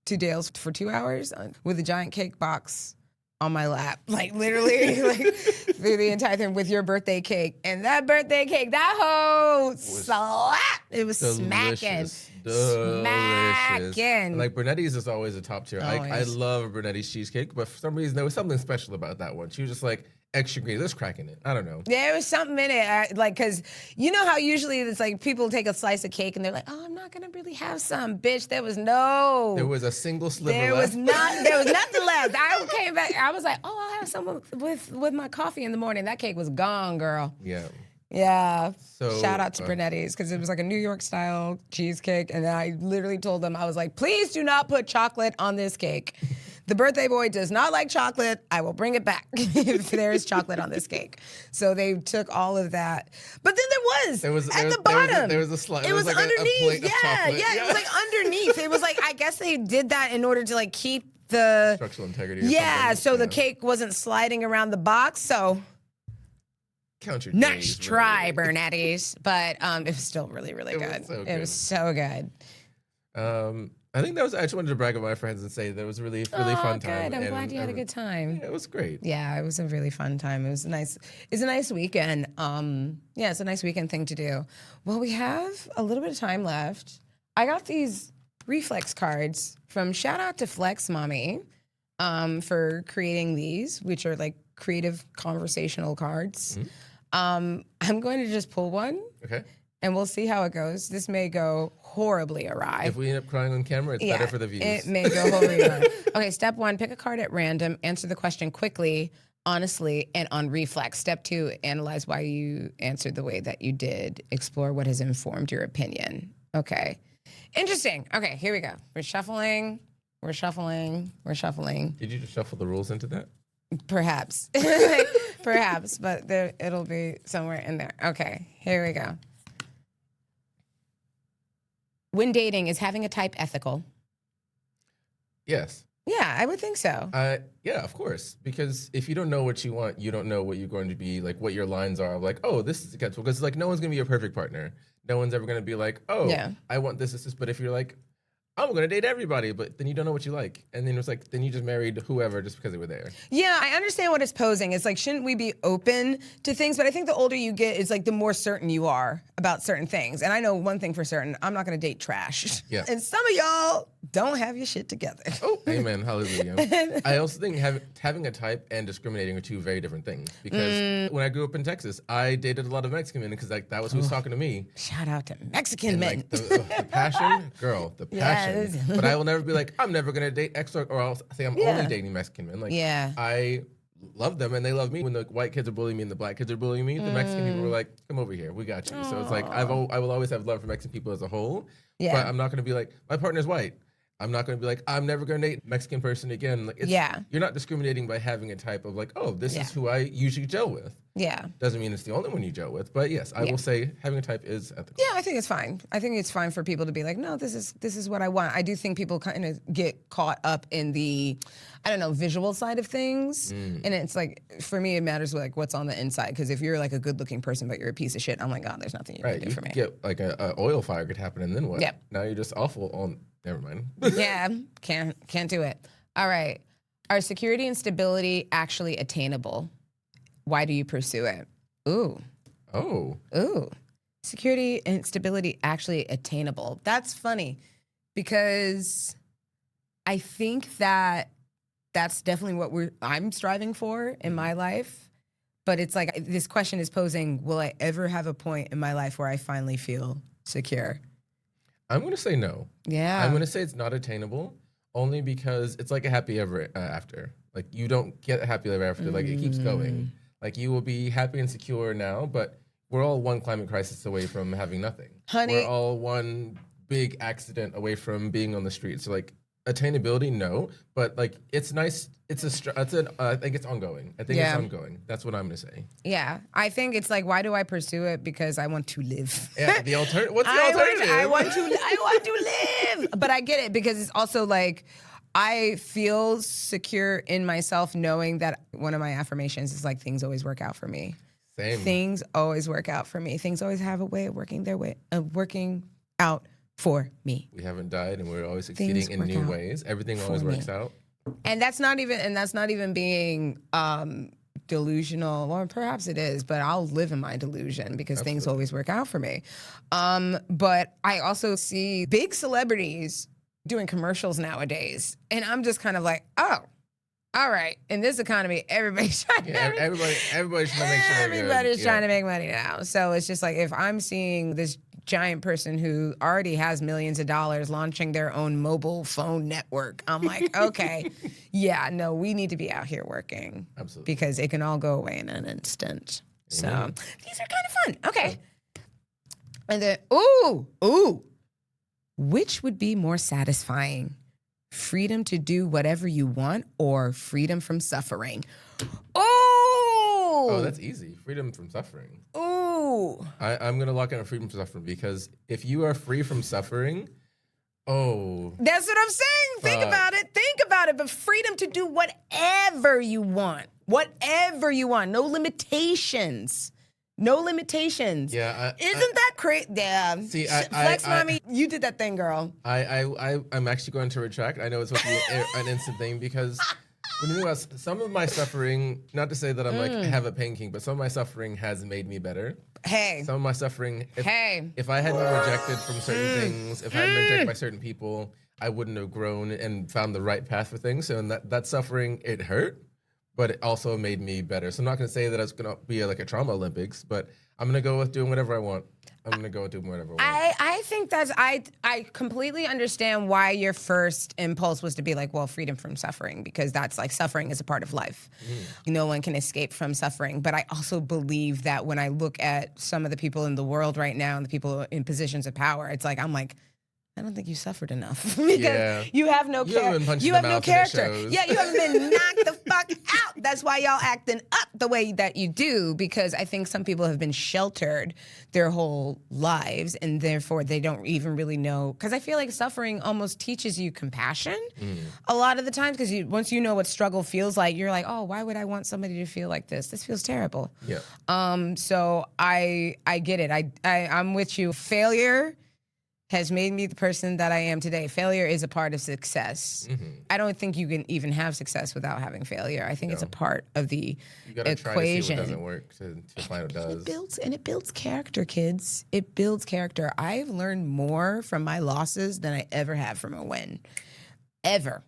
to Daylesford for 2 hours with a giant cake box on my lap, like literally, like through the entire thing with your birthday cake. And that birthday cake, that whole slap, it was smacking. Smacking. Like Brunetti's is always a top tier. I love Brunetti's cheesecake, but for some reason there was something special about that one. She was just like, extra green. Let's crack in it. I don't know. There was something in it, because you know how usually it's like people take a slice of cake and they're like, "Oh, I'm not gonna really have some." Bitch, there was a single sliver. There was nothing left. I came back. I was like, "Oh, I'll have some with my coffee in the morning." That cake was gone, girl. Yeah. Yeah. So shout out to Brunetti's because it was like a New York style cheesecake, and I literally told them I was like, "Please do not put chocolate on this cake." The birthday boy does not like chocolate. I will bring it back if there is chocolate on this cake. So they took all of that. But then there was at the bottom. There was a slide. It was like underneath. A plate of chocolate. It was like underneath. It was like, I guess they did that in order to like keep the structural integrity. So the cake wasn't sliding around the box. So count your nice days, try, really. Bernatti's. But it was still really, really good. It was so good. I think that was. I just wanted to brag on my friends and say that it was a really fun time. Good. I'm glad you had a good time. Yeah, it was great. Yeah, it was a really fun time. It was nice. It's a nice weekend. It's a nice weekend thing to do. Well, we have a little bit of time left. I got these reflex cards from shout out to Flex Mommy for creating these, which are like creative conversational cards. I'm going to just pull one. Okay. And we'll see how it goes. This may go horribly awry. If we end up crying on camera, it's better for the views. It may go horribly awry. Okay, step 1, pick a card at random, answer the question quickly, honestly, and on reflex. Step 2, analyze why you answered the way that you did. Explore what has informed your opinion. Okay. Interesting. Okay, here we go. We're shuffling. Did you just shuffle the rules into that? Perhaps. Perhaps, but it'll be somewhere in there. Okay, here we go. When dating, is having a type ethical? Yes. Yeah, I would think so. Yeah, of course. Because if you don't know what you want, you don't know what you're going to be, like what your lines are. Like, oh, this is acceptable. Because like no one's going to be your perfect partner. No one's ever going to be like, oh, I want this. But if you're like, I'm going to date everybody, but then you don't know what you like. And then it's like, then you just married whoever just because they were there. Yeah, I understand what it's posing. It's like, shouldn't we be open to things? But I think the older you get, it's like the more certain you are about certain things. And I know one thing for certain, I'm not going to date trash. Yeah. And some of y'all don't have your shit together. Oh, amen. Hallelujah. I also think having a type and discriminating are two very different things. Because when I grew up in Texas, I dated a lot of Mexican men because like that was who was talking to me. Shout out to Mexican men. Like the passion, girl, the passion. But I will never be like, I'm never going to date X or I'll say I'm only dating Mexican men. Like, I love them and they love me. When the white kids are bullying me and the black kids are bullying me, the Mexican people were like, come over here, we got you. So it's like, I will always have love for Mexican people as a whole. Yeah. But I'm not going to be like, my partner's white. I'm not going to be like, I'm never going to date a Mexican person again. Like, you're not discriminating by having a type of like, oh, this is who I usually gel with. Yeah. Doesn't mean it's the only one you gel with. But yes, I will say having a type is ethical. Yeah, I think it's fine. I think it's fine for people to be like, no, this is what I want. I do think people kind of get caught up in the, I don't know, visual side of things. And it's like, for me, it matters like what's on the inside. Because if you're like a good looking person, but you're a piece of shit, I'm like, God, there's nothing you can do for me. Get like a oil fire could happen and then what? Yep. Now you're just awful on... Never mind. Yeah, can't do it. All right. Are security and stability actually attainable? why do you pursue it? Ooh. Oh. Ooh. Security and stability actually attainable. That's funny because I think that that's definitely what I'm striving for in my life. But it's like this question is posing, will I ever have a point in my life where I finally feel secure? I'm going to say no. Yeah. I'm going to say it's not attainable only because it's like a happy ever after. Like you don't get a happy ever after. Like it keeps going. Like you will be happy and secure now, but we're all one climate crisis away from having nothing. Honey. We're all one big accident away from being on the streets. So like attainability, no, but like it's nice. I think it's ongoing. I think it's ongoing. That's what I'm gonna say. Yeah, I think it's like, why do I pursue it? Because I want to live. Yeah, the alternative. What's the alternative? I want to live. But I get it because it's also like I feel secure in myself knowing that one of my affirmations is like things always work out for me. Same. Things always work out for me. Things always have a way of working out for me. We haven't died, and we're always succeeding in new ways. Everything always works out. And that's not even being delusional, or perhaps it is, but I'll live in my delusion because things always work out for me. But I also see big celebrities doing commercials nowadays, and I'm just kind of like, oh, all right. In this economy, everybody's trying to everybody's trying to make sure everybody's trying to make money now. So it's just like if I'm seeing this giant person who already has millions of dollars launching their own mobile phone network, I'm like, okay, yeah, no, we need to be out here working. Absolutely. Because it can all go away in an instant. So these are kind of fun. Okay. And then, ooh, which would be more satisfying? Freedom to do whatever you want or freedom from suffering? Oh, that's easy. Freedom from suffering. Ooh. I'm going to lock in a freedom from suffering because if you are free from suffering, that's what I'm saying. Think about it. But freedom to do whatever you want. Whatever you want. No limitations. Yeah. Isn't that crazy? Yeah. See, Flex Mommy, you did that thing, girl. I'm actually going to retract. I know it's supposed to be an instant thing because when you think about some of my suffering, not to say that I'm like, I have a pain king, but some of my suffering has made me better. Hey. Some of my suffering, if I hadn't been rejected from certain things, if I hadn't been rejected by certain people, I wouldn't have grown and found the right path for things. So in that suffering, it hurt, but it also made me better. So I'm not going to say that it's going to be like a trauma Olympics, but I'm going to go with doing whatever I want. I think I completely understand why your first impulse was to be like, well, freedom from suffering, because that's like suffering is a part of life. No one can escape from suffering. But I also believe that when I look at some of the people in the world right now and the people in positions of power, it's like, I'm like, I don't think you suffered enough because you have no character. You have no character. Yeah, you haven't been knocked the fuck out. That's why y'all acting up the way that you do, because I think some people have been sheltered their whole lives and therefore they don't even really know. Because I feel like suffering almost teaches you compassion a lot of the times, because once you know what struggle feels like, you're like, oh, why would I want somebody to feel like this? This feels terrible. Yeah. So I get it. I'm with you. Failure has made me the person that I am today. Failure is a part of success. I don't think you can even have success without having failure. I think it's a part of the you gotta equation. Try to see what doesn't work to find what does. It builds character, kids. It builds character. I've learned more from my losses than I ever have from a win. Ever.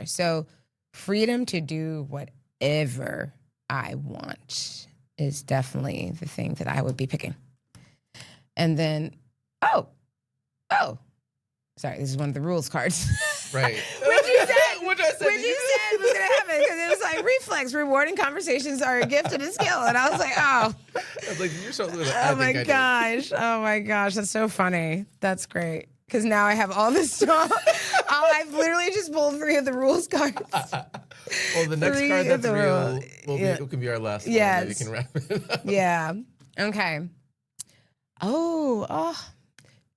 So freedom to do whatever I want is definitely the thing that I would be picking. And then, sorry, this is one of the rules cards. Right. Which you said was going to happen, because it was like reflex. Rewarding conversations are a gift and a skill. And I was like, oh. I was like, you're so little. Oh my gosh. That's so funny. That's great. Because now I have all this stuff. I've literally just pulled 3 of the rules cards. Well, the next card that's real can be our last one. Yes. We can wrap it up. Yeah. Okay. Oh.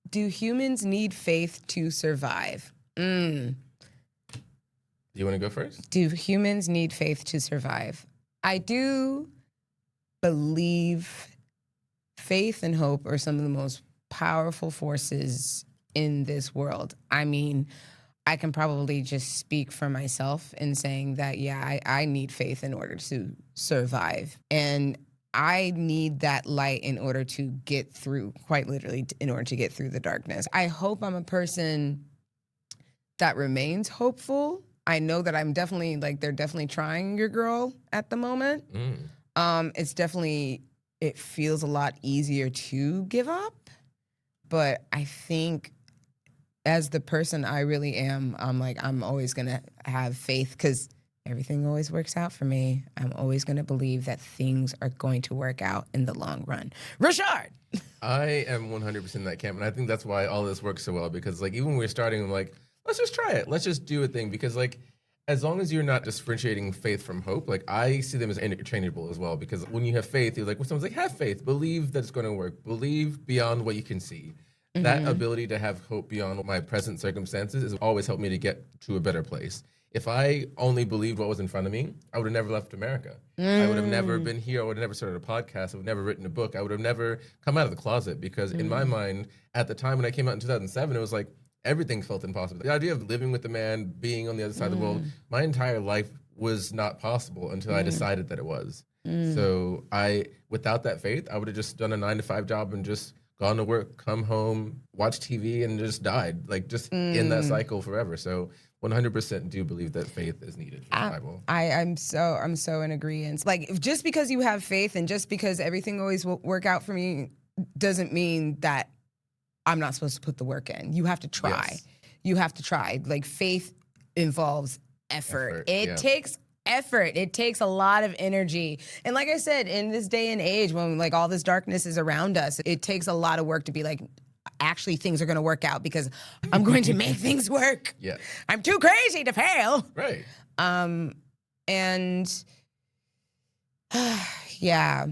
Do humans need faith to survive? Do you want to go first? Do humans need faith to survive? I do believe faith and hope are some of the most powerful forces in this world. I mean, I can probably just speak for myself in saying that, yeah, I need faith in order to survive. And I need that light in order to get through, quite literally, in order to get through the darkness. I hope I'm a person that remains hopeful. I know that I'm definitely, like, they're definitely trying your girl at the moment. It's definitely, it feels a lot easier to give up. But I think as the person I really am, I'm always going to have faith because everything always works out for me. I'm always going to believe that things are going to work out in the long run. Ri'chard! I am 100% in that camp, and I think that's why all this works so well because, like, even when we're starting, I'm like, let's just try it. Let's just do a thing because, like, as long as you're not differentiating faith from hope, like, I see them as interchangeable as well because when you have faith, you're like, when someone's like, have faith, believe that it's going to work, believe beyond what you can see. That ability to have hope beyond my present circumstances has always helped me to get to a better place. If I only believed what was in front of me, I would have never left America. I would have never been here. I would have never started a podcast. I would have never written a book. I would have never come out of the closet because in my mind, at the time when I came out in 2007, it was like everything felt impossible. The idea of living with a man, being on the other side of the world, my entire life was not possible until I decided that it was. So without that faith, I would have just done a 9-to-5 job and just gone to work, come home, watch TV, and just died, like just in that cycle forever. So 100% do believe that faith is needed for survival. I'm so in agreement. Like, just because you have faith and just because everything always will work out for me doesn't mean that I'm not supposed to put the work in. You have to try. Yes. You have to try. Like, faith involves effort. It takes effort. It takes a lot of energy. And like I said, in this day and age when like all this darkness is around us, it takes a lot of work to be like, actually things are going to work out because I'm going to make things work. Yeah. I'm too crazy to fail. Right. And yeah,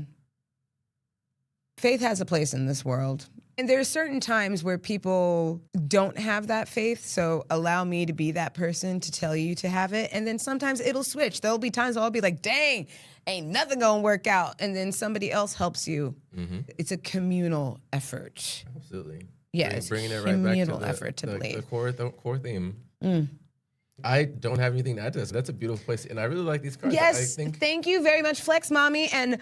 faith has a place in this world. And there are certain times where people don't have that faith, so allow me to be that person to tell you to have it. And then sometimes it'll switch. There'll be times I'll be like, dang, ain't nothing gonna work out. And then somebody else helps you. It's a communal effort. Absolutely. Yeah, it's bringing it communal right back to effort to believe. The core theme. I don't have anything to add to this. That's a beautiful place. And I really like these cards. Yes, thank you very much, Flex Mommy and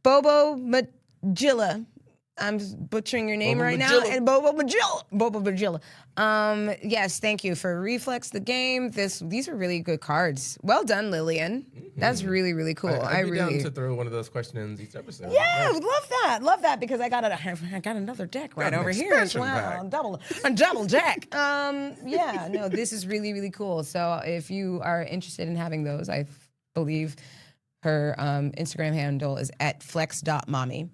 Bobo Magilla. I'm butchering your name right now. And Bobo Magilla. Yes, thank you for Reflex the Game. These are really good cards. Well done, Lillian. That's really, really cool. I'd be down to throw one of those questions each episode. Yeah, love that. Love that because I got another deck right over here as well. Double deck. Yeah, no, this is really, really cool. So if you are interested in having those, I believe her Instagram handle is @flex.mommy.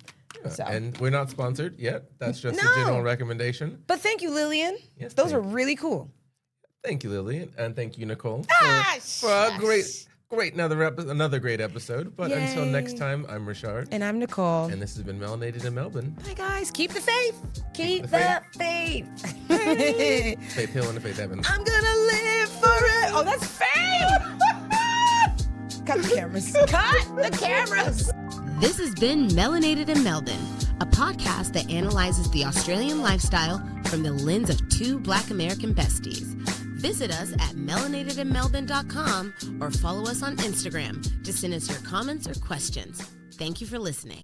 So. And we're not sponsored yet. That's just a general recommendation. But thank you, Lillian. Yes, those are really cool. Thank you, Lillian, and thank you, Nicole, for a another great episode. But until next time, I'm Ri'chard. And I'm Nicole. And this has been Melanated in Melbourne. Bye, guys. Keep the faith. Keep the faith. Faith Hill and the Faith Heavens. I'm gonna live for it. Oh, that's faith. Cut the cameras. Cut the cameras. This has been Melanated in Melbourne, a podcast that analyzes the Australian lifestyle from the lens of two Black American besties. Visit us at melanatedinmelbourne.com or follow us on Instagram to send us your comments or questions. Thank you for listening.